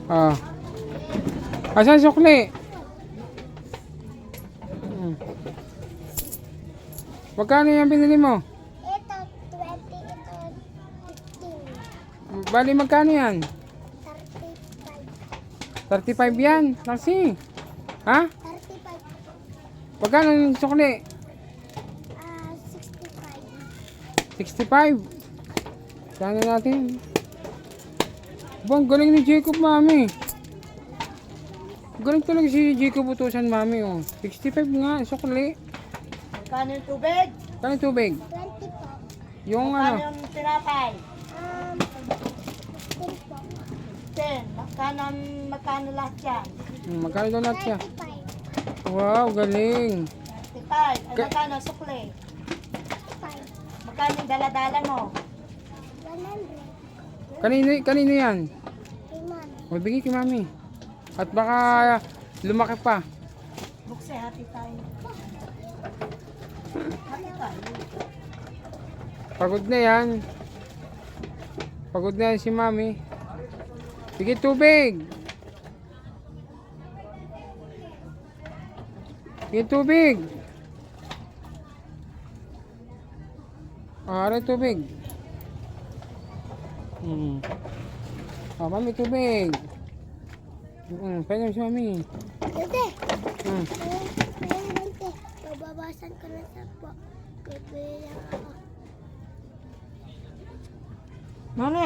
Ah. Asan sukli? Magkano yung binili mo? Ito, 20. Ito, 15. Bali, magkano yan? 35. 35 yan. Kasi. Ha? 35. Magkano yung sukli? 65. 65. Sana natin. Bang, galing ni Jacob, mami. Galing talaga si Jacob utusan, mami. Oh. 65 nga, sukli. Magkano yung tubig? Kano yung tubig? 20 po. Yung Magkano ano? yung tinapay? 10 po. 10. Magkano lahat yan? Magkano daw lahat siya? 35. Wow, galing. 35. Ay, magkano sukli? 5. Magkano yung daladala mo? 100. Kanino yan? Kay mami. Magbigay kay mami. At baka lumaki pa. Bukse, hati tayo. Hati tayo. Pagod na yan. Pagod na yan si mami. Sige, tubig. Sige, tubig. Aray, tubig. Mami, tubig. Pwede si mami. Dede. Hmm. Ayun, 20. Babawasan ko na sa po. Bibili lang ako. Mami,